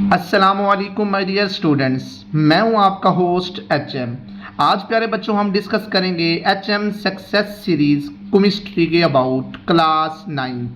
अस्सलामुअलैकुम my dear students, मैं हूं आपका होस्ट एचएम। आज प्यारे बच्चों हम डिस्कस करेंगे एचएम सक्सेस सीरीज केमिस्ट्री के अबाउट क्लास 9।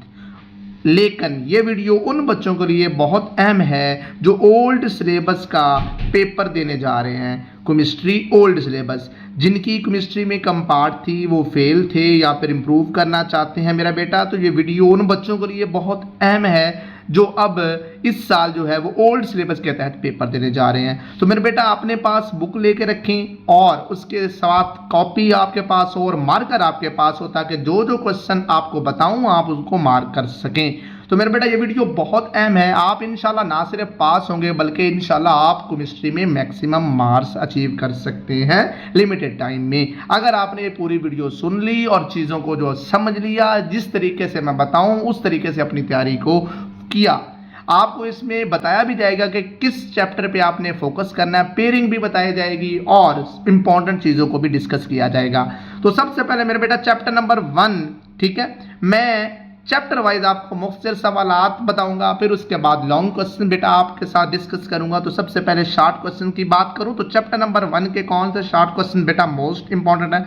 लेकिन ये वीडियो उन बच्चों के लिए बहुत अहम है जो ओल्ड सिलेबस का पेपर देने जा रहे हैं। केमिस्ट्री ओल्ड सिलेबस, जिनकी केमिस्ट्री में कम पार्ट थी वो फेल थे या फिर इम्प्रूव करना चाहते हैं मेरा बेटा, तो ये वीडियो उन बच्चों के लिए बहुत अहम है जो अब इस साल जो है वो ओल्ड सिलेबस के तहत पेपर देने जा रहे हैं। तो मेरे बेटा अपने पास बुक लेके रखें और उसके साथ कॉपी आपके पास हो और मार्कर आपके पास हो, ताकि जो जो क्वेश्चन आपको बताऊं आप उसको मार्क कर सकें। तो मेरे बेटा ये वीडियो बहुत अहम है। आप इंशाल्लाह ना सिर्फ पास होंगे बल्कि इंशाल्लाह आप केमिस्ट्री में मैक्सिमम मार्क्स अचीव कर सकते हैं लिमिटेड टाइम में, अगर आपने ये पूरी वीडियो सुन ली और चीज़ों को जो समझ लिया, जिस तरीके से मैं बताऊं उस तरीके से अपनी तैयारी को किया। आपको इसमें बताया भी जाएगा कि किस चैप्टर पे आपने फोकस करना है, पेयरिंग भी बताई जाएगी और इंपॉर्टेंट चीज़ों को भी डिस्कस किया जाएगा। तो सबसे पहले मेरे बेटा चैप्टर नंबर 1, ठीक है, मैं चैप्टर वाइज आपको मुख्तसर सवालात बताऊंगा, फिर उसके बाद लॉन्ग क्वेश्चन बेटा आपके साथ डिस्कस करूंगा। तो सबसे पहले शॉर्ट क्वेश्चन की बात करूं तो चैप्टर नंबर 1 के कौन से शॉर्ट क्वेश्चन बेटा मोस्ट इंपॉर्टेंट है,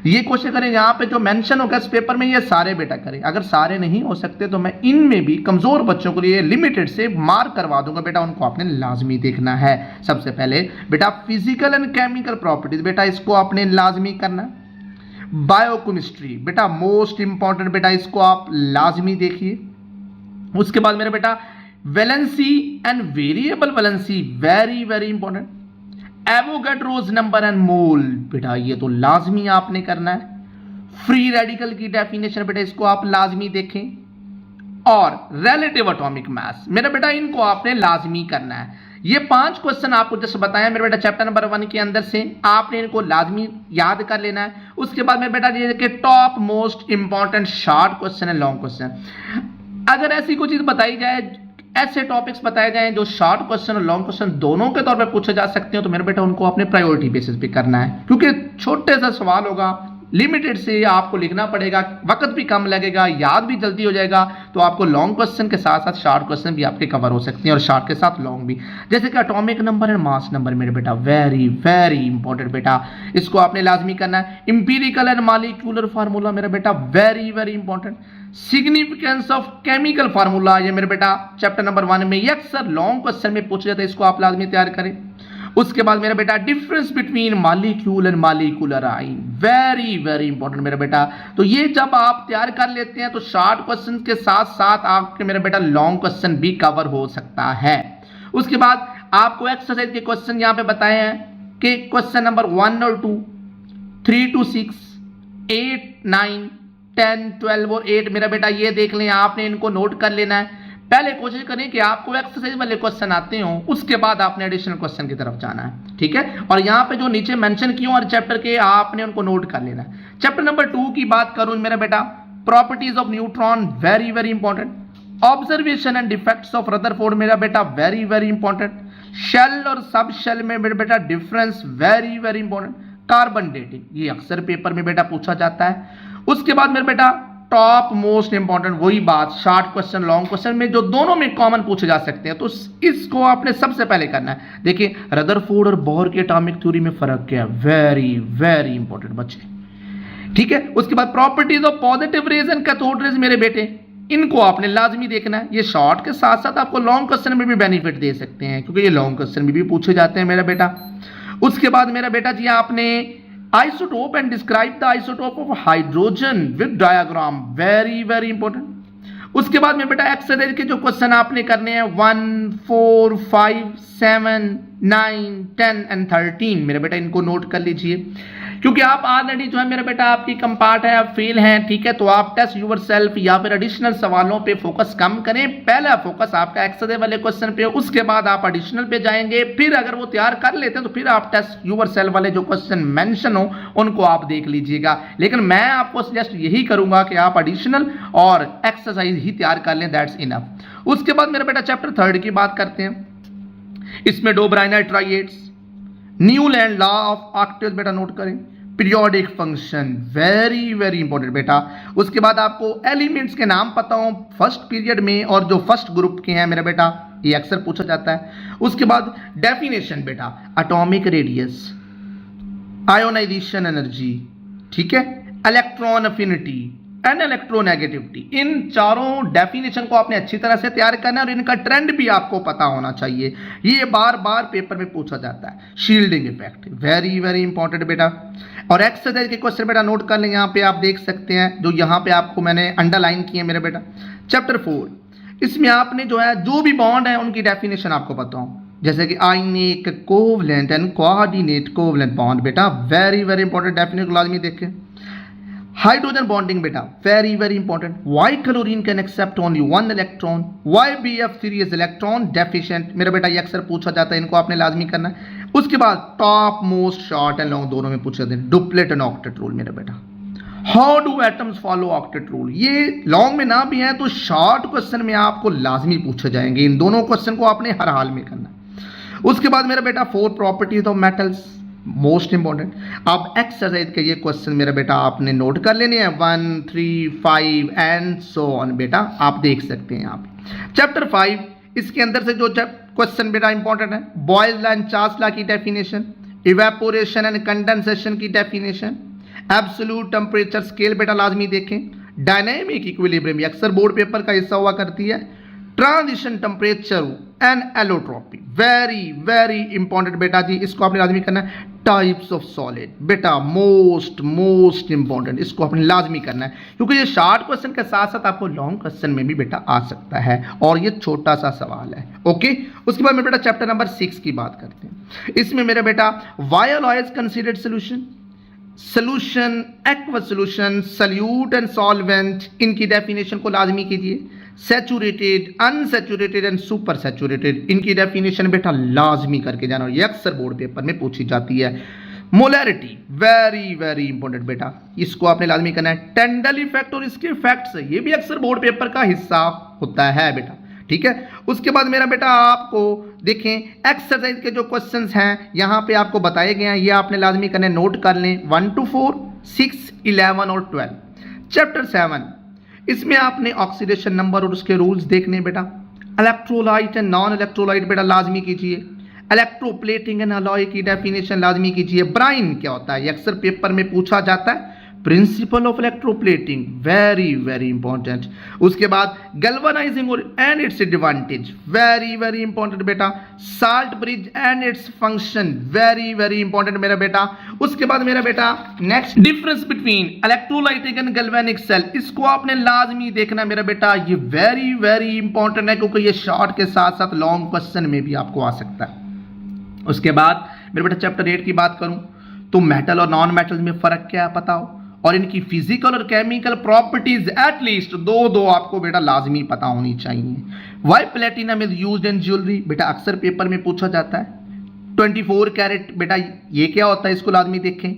ये क्वेश्चन करें। यहाँ पे जो मेंशन होगा इस पेपर में ये सारे बेटा करें। अगर सारे नहीं हो सकते तो मैं इनमें भी कमजोर बच्चों के लिए लिमिटेड से मार्क करवा दूंगा बेटा, उनको आपने लाजमी देखना है। सबसे पहले बेटा फिजिकल एंड केमिकल प्रॉपर्टीज, बेटा इसको आपने लाजमी करना। बायोकेमिस्ट्री बेटा मोस्ट इंपॉर्टेंट बेटा, इसको आप लाजमी देखिए। उसके बाद मेरे बेटा valency and variable valency, very very important. Avogadro's number and मोल, बेटा ये तो लाजमी आपने करना है। फ्री रेडिकल की डेफिनेशन बेटा इसको आप लाजमी देखें। और रिलेटिव एटॉमिक मास मेरा बेटा इनको आपने लाजमी करना है। ये 5 क्वेश्चन आपको जैसे बताया मेरे बेटा चैप्टर नंबर 1 के अंदर से आपने इनको लाजमी याद कर लेना है। उसके बाद मेरे बेटा ये कि top most important short question है, लॉन्ग क्वेश्चन। अगर ऐसी कोई चीज बताई जाए, ऐसे टॉपिक्स बताए जाएं जो शॉर्ट क्वेश्चन और लॉन्ग क्वेश्चन दोनों के तौर पे पूछे जा सकते हो, तो मेरे बेटा उनको अपने प्रायोरिटी बेसिस पे करना है, क्योंकि छोटे सा सवाल होगा, लिमिटेड से आपको लिखना पड़ेगा, वक्त भी कम लगेगा, याद भी जल्दी हो जाएगा। तो आपको लॉन्ग क्वेश्चन के साथ साथ शॉर्ट क्वेश्चन भी आपके कवर हो सकते हैं और शॉर्ट के साथ लॉन्ग भी। जैसे कि atomic number and mass number मेरे बेटा वेरी वेरी इंपॉर्टेंट बेटा, इसको आपने लाजमी करना है। इंपीरिकल एंड मॉलिक्यूलर फार्मूला मेरा बेटा very very important. Significance of chemical formula, ये मेरे बेटा चैप्टर नंबर 1 में ये अक्सर लॉन्ग क्वेश्चन में पूछा जाता है, इसको आप लाजमी तैयार करें। उसके बाद मेरा बेटा difference between molecule and molecular ion, very very important मेरा बेटा। तो ये जब आप तैयार कर लेते हैं तो शॉर्ट क्वेश्चन के साथ साथ आपके मेरा बेटा लॉन्ग क्वेश्चन भी कवर हो सकता है। उसके बाद आपको एक्सरसाइज के क्वेश्चन यहां पे बताए हैं कि क्वेश्चन नंबर 1 और 2, 3 to 6, 8, 9, 10, 12 और 8 मेरा बेटा ये देख लें, आपने इनको नोट कर लेना है। पहले कोशिश करें कि आपको एक्सरसाइज वाले क्वेश्चन आते हो, उसके बाद आपने एडिशनल क्वेश्चन की तरफ जाना है, ठीक है। और यहाँ पे जो नीचे मेंशन किए हर चैप्टर के आपने उनको नोट कर लेना है। चैप्टर नंबर 2 की बात करूं मेरा बेटा, properties of neutron very very important. Observation and defects of Rutherford मेरा बेटा वेरी वेरी इंपॉर्टेंट। शेल और सब शेल में मेरा बेटा difference very very important. Carbon dating ये अक्सर पेपर में बेटा पूछा जाता है। उसके बाद मेरे बेटा टॉप मोस्ट इंपॉर्टेंट वही बात, शॉर्ट क्वेश्चन लॉन्ग क्वेश्चन में जो दोनों में कॉमन पूछे जा सकते हैं, तो इसको आपने सबसे पहले करना है। देखिए रदरफोर्ड और बोर की एटॉमिक थ्योरी में फर्क क्या है, वेरी वेरी इंपॉर्टेंट बच्चे, ठीक है। उसके बाद properties of positive raise and cathode rays मेरे बेटे, इनको आपने लाजमी देखना है। ये शॉर्ट के साथ साथ आपको लॉन्ग क्वेश्चन में भी बेनिफिट दे सकते हैं, क्योंकि ये लॉन्ग क्वेश्चन में भी पूछे जाते हैं मेरा बेटा। उसके बाद मेरा बेटा जी आपने isotope and describe the isotope of hydrogen with diagram, very very important. उसके बाद में बेटा एक्सरसाइज के जो क्वेश्चन आपने करने हैं 1, 4, 5, 7, 9, 10 एंड 13 मेरे बेटा इनको नोट कर लीजिए, क्योंकि आप ऑलरेडी जो है मेरा बेटा आपकी कम पार्ट है, आप फेल हैं, ठीक है। तो आप टेस्ट यूर सेल्फ या फिर एडिशनल सवालों पे फोकस कम करें। पहला फोकस आपका एक्सरसाइज वाले क्वेश्चन पे, उसके बाद आप एडिशनल पे जाएंगे। फिर अगर वो तैयार कर लेते हैं तो फिर आप टेस्ट यूर सेल्फ वाले जो क्वेश्चन मेंशन हो उनको आप देख लीजिएगा। लेकिन मैं आपको सजेस्ट यही करूंगा कि आप एडिशनल और एक्सरसाइज ही तैयार कर लें, दैट्स इनफ। उसके बाद मेरा बेटा चैप्टर 3 की बात करते हैं। इसमें Dobereiner triads, Newland law of octaves बेटा नोट करें। Periodic function very very important बेटा। उसके बाद आपको एलिमेंट्स के नाम पता हो फर्स्ट पीरियड में और जो फर्स्ट ग्रुप के हैं मेरा बेटा, ये अक्सर पूछा जाता है। उसके बाद डेफिनेशन बेटा, एटॉमिक रेडियस, आयोनाइजेशन एनर्जी, ठीक है, इलेक्ट्रॉन अफिनिटी एंड इलेक्ट्रोनेगेटिविटी, इन चारों डेफिनेशन को आपने अच्छी तरह से तैयार करना है और इनका ट्रेंड भी आपको पता होना चाहिए। ये बार बार पेपर में पूछा जाता है। Shielding effect, very very important बेटा। और एक्सरसाइज के क्वेश्चन बेटा नोट कर लें, यहाँ पे आप देख सकते हैं जो यहाँ पे आपको मैंने अंडरलाइन किए मेरे बेटा। चैप्टर 4, इसमें आपने जो है जो भी बॉन्ड है उनकी डेफिनेशन आपको बताऊं, जैसे कि ionic, covalent and coordinate covalent bond बेटा, वेरी वेरी इंपॉर्टेंट डेफिनेशन लाजमी देखें। हाइड्रोजन बॉन्डिंग बेटा, very very important. Why chlorine can accept only one electron, why BF3 is electron deficient, मेरा बेटा ये अक्सर पूछा जाता है, इनको आपने लाजमी करना है। उसके बाद top most, short and long दोनों में पूछे जाते हैं। डुप्लेट एंड ऑक्टेट रूल मेरा बेटा, how do atoms follow octet rule, ये लॉन्ग में ना भी है तो शॉर्ट क्वेश्चन में आपको लाजमी पूछे जाएंगे। इन दोनों क्वेश्चन को आपने हर हाल में करना है। उसके बाद मेरा बेटा 4 properties of metals, most important. अब एक्सरसाइज के ये क्वेश्चन मेरा बेटा आपने नोट कर लेने हैं, 1, 3, 5 एंड सो ऑन बेटा, आप देख सकते हैं यहाँ पे। चैप्टर 5, इसके अंदर से जो क्वेश्चन बेटा इंपॉर्टेंट है, बॉयल्स एंड चार्ल्स लॉ की डेफिनेशन, इवेपोरेशन एंड कंडेंसेशन की डेफिनेशन, एब्सोल्यूट टेम्परेचर स्केल बेटा लाजमी देखें, डायनेमिक इक्विलिब्रियम अक्सर बोर्ड पेपर का हिस्सा हुआ करती है, transition temperature and allotropy, very very important बेटा जी, इसको आपने लाजमी करना है। टाइप्स ऑफ सॉलिड बेटा, मोस्ट इंपॉर्टेंट, इसको आपने लाजमी करना है क्योंकि ये शॉर्ट क्वेश्चन के साथ साथ आपको लॉन्ग क्वेश्चन में भी बेटा आ सकता है और ये छोटा सा सवाल है। ओके, उसके बाद मेरे बेटा चैप्टर नंबर 6 की बात करते हैं। इसमें मेरे बेटा वायल oil considered solution, solution, aqueous solution, solute and solvent, इनकी डेफिनेशन को लाजमी कीजिए। Saturated, unsaturated and super saturated, इनकी डेफिनेशन बेटा लाजमी करके जाना, ये अक्सर बोर्ड पेपर में पूछी जाती है। मोलैरिटी, वेरी वेरी इंपॉर्टेंट बेटा, इसको आपने लाजमी करना है। टेंडल इफेक्ट और इसके इफेक्ट्स, ये भी अक्सर बोर्ड पेपर का हिस्सा होता है बेटा, ठीक है। उसके बाद मेरा बेटा आपको देखें एक्सरसाइज के जो क्वेश्चंस हैं यहाँ पे आपको बताए गए हैं, ये आपने लाजमी करने, नोट कर लें, 1 to 4, 6, 11 और 12। चैप्टर 7, इसमें आपने ऑक्सीडेशन नंबर और उसके रूल्स देखने बेटा। इलेक्ट्रोलाइट एंड नॉन इलेक्ट्रोलाइट बेटा लाजमी कीजिए। इलेक्ट्रोप्लेटिंग एंड अलॉय की डेफिनेशन लाजमी कीजिए। ब्राइन क्या होता है, ये अक्सर पेपर में पूछा जाता है। Principle of electroplating, very very important. उसके बाद galvanising and its advantage, very very important बेटा। Salt bridge and its function, very very important मेरा बेटा। उसके बाद मेरा बेटा next, difference between electrolytic and galvanic cell, इसको आपने लाजमी देखना मेरा बेटा, ये वेरी वेरी इंपॉर्टेंट है क्योंकि ये शॉर्ट के साथ साथ लॉन्ग क्वेश्चन में भी आपको आ सकता है। उसके बाद मेरे बेटा चैप्टर 8 की बात करूं तो मेटल और नॉन मेटल में फर्क क्या है पता हो, और इनकी फिजिकल और केमिकल प्रॉपर्टीज एटलीस्ट दो आपको बेटा लाजमी पता होनी चाहिए। Why platinum is used in jewellery, बेटा अक्सर पेपर में पूछा जाता है। 24 कैरेट बेटा ये क्या होता है, इसको लाजमी देखें।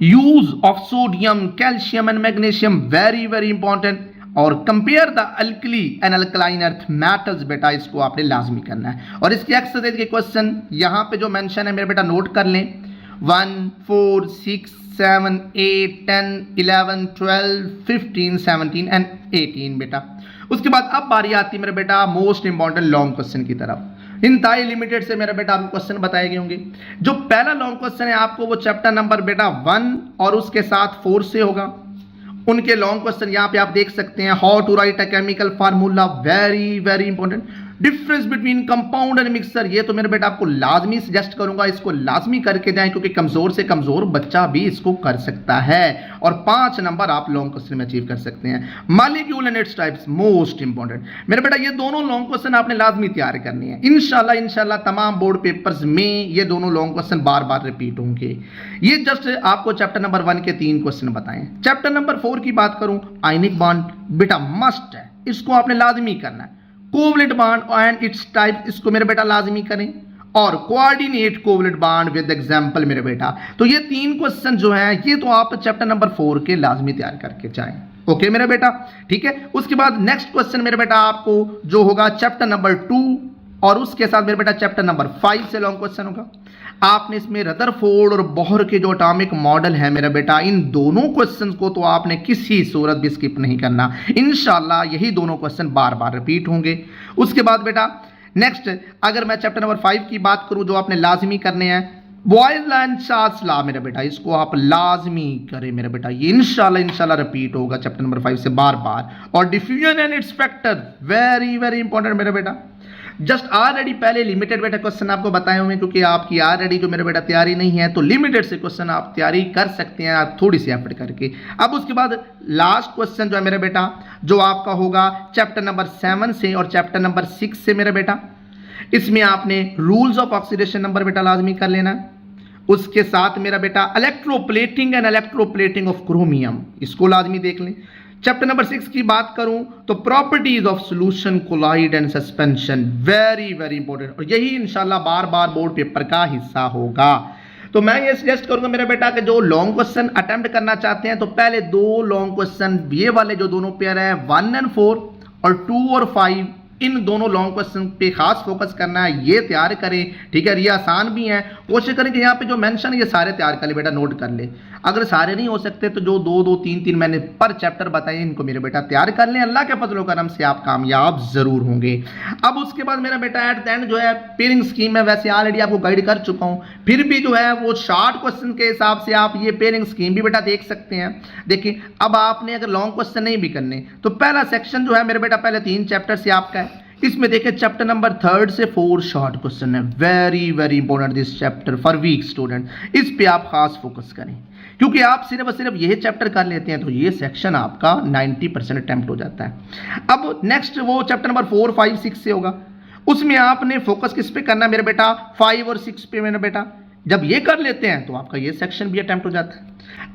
Use of sodium, calcium and magnesium, very very important. और compare the alkali and alkaline earth metals, बेटा इसको आपने लाजमी करना है। और इसके एक्सरसाइज के क्वेश्चन यहाँ पे जो मेंशन है मेरे बेटा नोट कर लें, 1, 4, 6, 7, 8, 10, 11, 12, 15, 17 एंड 18 बेटा। उसके बाद अब बारी आती है मेरे बेटा मोस्ट इंपॉर्टेंट लॉन्ग क्वेश्चन की तरफ। इंताई लिमिटेड से मेरे बेटा आपको क्वेश्चन बताए गए होंगे। जो पहला लॉन्ग क्वेश्चन है आपको वो चैप्टर नंबर बेटा 1 और उसके साथ 4 से होगा। उनके लॉन्ग क्वेश्चन यहाँ पे आप देख सकते हैं। How to write a chemical formula, very very important. Difference between compound and mixture, ये तो मेरे बेटा आपको लाजमी सजेस्ट करूंगा, इसको लाजमी करके जाएं क्योंकि कमजोर से कमजोर बच्चा भी इसको कर सकता है और 5 नंबर आप लॉन्ग क्वेश्चन में अचीव कर सकते हैं। Molecule and its types, most important मेरे बेटा, ये दोनों लॉन्ग क्वेश्चन आपने लाजमी तैयार करनी है। इंशाल्लाह तमाम बोर्ड पेपर्स में ये दोनों लॉन्ग क्वेश्चन बार बार रिपीट होंगे। ये जस्ट आपको चैप्टर नंबर 1 के 3 क्वेश्चन बताएं। चैप्टर नंबर 4 की बात करूं, आयनिक बॉन्ड बेटा मस्ट है, इसको आपने लाजमी करना है। Covalent bond and it's type, इसको मेरे बेटा लाजमी करें। और coordinate covalent bond with example मेरे बेटा। तो ये 3 क्वेश्चन जो है ये तो आप चैप्टर नंबर 4 के लाजमी तैयार करके जाएं। ओके मेरे बेटा, ठीक है। उसके बाद नेक्स्ट क्वेश्चन मेरे बेटा आपको जो होगा चैप्टर नंबर 2 और उसके साथ मेरे बेटा चैप्टर नंबर 5 से लॉन्ग क्वेश्चन होगा। आपने इसमें रदरफोर्ड और बोहर के जो एटॉमिक मॉडल है मेरा बेटा, इन दोनों क्वेश्चन को तो आपने किसी सूरत भी स्किप नहीं करना। इंशाल्लाह यही दोनों क्वेश्चन बार बार रिपीट होंगे। उसके बाद बेटा नेक्स्ट अगर मैं चैप्टर नंबर 5 की बात करूं जो आपने लाजमी करने हैं, बॉयल एंड चार्ल्स लॉ मेरा बेटा, इसको आप लाजमी करें मेरा बेटा, ये इंशाल्लाह रिपीट होगा चैप्टर नंबर 5 से बार बार। और diffusion and it's factor very very important मेरा बेटा। जस्ट ऑलरेडी पहले लिमिटेड बेटा क्वेश्चन आपको बताए हुए, क्योंकि आपकी ऑलरेडी जो मेरे बेटा तैयारी नहीं है तो लिमिटेड से क्वेश्चन आप तैयारी कर सकते हैं आप थोड़ी सी एफर्ट करके। अब उसके बाद लास्ट क्वेश्चन जो है मेरे बेटा जो आपका होगा चैप्टर नंबर 7 से और चैप्टर नंबर 6 से मेरे बेटा, इसमें आपने रूल्स ऑफ ऑक्सीडेशन नंबर बेटा लाजमी कर लेना। उसके साथ मेरा बेटा electroplating and electroplating of chromium, इसको लाजमी देख लें। चैप्टर नंबर 6 की बात करूं तो properties of solution, colloid and suspension, very very important, और यही इंशाल्लाह बार बार बोर्ड पेपर का हिस्सा होगा। तो मैं ये सजेस्ट करूंगा मेरा बेटा कि जो लॉन्ग क्वेश्चन अटेम्प्ट करना चाहते हैं तो पहले 2 लॉन्ग क्वेश्चन ये वाले जो दोनों पेयर है 1 और 4 और 2 और 5, इन दोनों लॉन्ग क्वेश्चन पे खास फोकस करना है, ये तैयार करें। ठीक है, ये आसान भी है, कोशिश करें कि यहाँ पे जो मेंशन है ये सारे तैयार कर ले बेटा, नोट कर ले। अगर सारे नहीं हो सकते तो जो 2-2 3-3 मैंने पर चैप्टर बताए इनको मेरे बेटा तैयार कर लें, अल्लाह के फजल करम से आप कामयाब जरूर होंगे। अब उसके बाद मेरा बेटा एट द एंड जो है पेयरिंग स्कीम है, वैसे ऑलरेडी आपको गाइड कर चुका हूँ, फिर भी जो है वो शॉर्ट क्वेश्चन के हिसाब से आप ये पेयरिंग स्कीम भी बेटा देख सकते हैं। देखिए अब आपने अगर लॉन्ग क्वेश्चन नहीं भी करने तो पहला सेक्शन जो है मेरे बेटा पहले 3 चैप्टर से आपका है, इसमें देखिए चैप्टर नंबर 3 से 4 शॉर्ट क्वेश्चन है, very very important this chapter for weak student, इस पे आप खास फोकस करें, क्योंकि आप सिर्फ और सिर्फ यही चैप्टर कर लेते हैं तो ये सेक्शन आपका 90% अटेम्प्ट हो जाता है। अब नेक्स्ट वो चैप्टर नंबर 4, 5, 6 से होगा, उसमें आपने फोकस किस पे करना है मेरे बेटा, 5 और 6 पे मेरे बेटा। जब ये कर लेते हैं तो आपका ये सेक्शन भी अटेम्प्ट हो जाता है।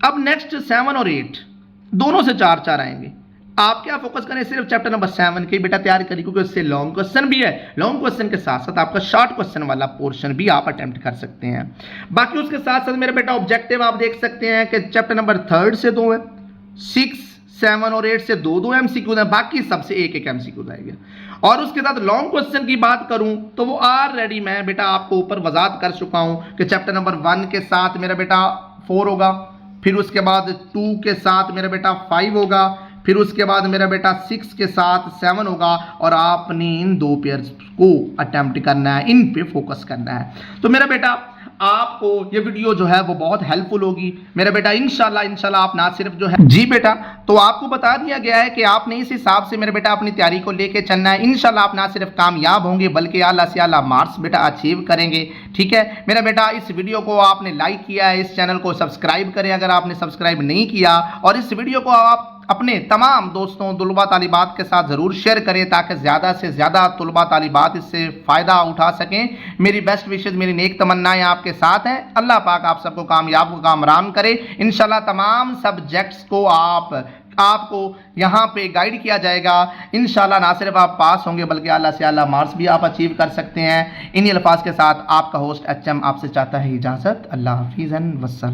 अब नेक्स्ट 7 और 8 दोनों से 4-4 आएंगे, आप क्या फोकस करें, सिर्फ चैप्टर नंबर 7 के बेटा तैयार करिए, क्योंकि उससे लॉन्ग क्वेश्चन भी है, लॉन्ग क्वेश्चन के साथ साथ आपका शॉर्ट क्वेश्चन वाला पोर्शन भी आप अटेम्प्ट कर सकते हैं। बाकी उसके साथ साथ मेरे बेटा ऑब्जेक्टिव आप देख सकते हैं कि चैप्टर नंबर 3 से 2 है, 6, 7 और 8 से 2-2 एमसीक्यूज है, बाकी सबसे 1-1 एमसीक्यूज आएगा। और उसके साथ लॉन्ग क्वेश्चन की बात करूं तो वो ऑलरेडी मैं बेटा आपको ऊपर वजाहत कर चुका हूं कि चैप्टर नंबर 1 के साथ मेरा बेटा 4 होगा, फिर उसके बाद 2 के साथ मेरा बेटा 5 होगा, फिर उसके बाद मेरा बेटा 6 के साथ 7 होगा, और आपने इन 2 पेयर्स को अटेम्प्ट करना है, इन पे फोकस करना है। तो मेरा बेटा आपको ये वीडियो जो है वो बहुत हेल्पफुल होगी मेरा बेटा, इंशाल्लाह आप ना सिर्फ जो है जी बेटा, तो आपको बता दिया गया है कि आपने इस हिसाब से मेरे बेटा अपनी तैयारी को लेके चलना है। इंशाल्लाह आप ना सिर्फ कामयाब होंगे बल्कि आला से आला मार्क्स बेटा अचीव करेंगे। ठीक है मेरा बेटा, इस वीडियो को आपने लाइक किया है, इस चैनल को सब्सक्राइब करें अगर आपने सब्सक्राइब नहीं किया, और इस वीडियो को आप अपने तमाम दोस्तों तुलबा तालिबात के साथ ज़रूर शेयर करें ताकि ज़्यादा से ज़्यादा तुलबा तालिबात इससे फ़ायदा उठा सकें। मेरी बेस्ट विशेज़, मेरी नेक तमन्नाएं आपके साथ हैं। अल्लाह पाक आप सबको कामयाब को कामरान करे। इंशाल्लाह तमाम सब्जेक्ट्स को आपको यहाँ पे गाइड किया जाएगा। इंशाल्लाह ना सिर्फ आप पास होंगे बल्कि आला से आला मार्क्स भी आप अचीव कर सकते हैं। इन्हीं अल्फाज के साथ आपका होस्ट HM आपसे चाहता है इजाज़त। अल्लाह हाफिज़ एंड वस्सलाम।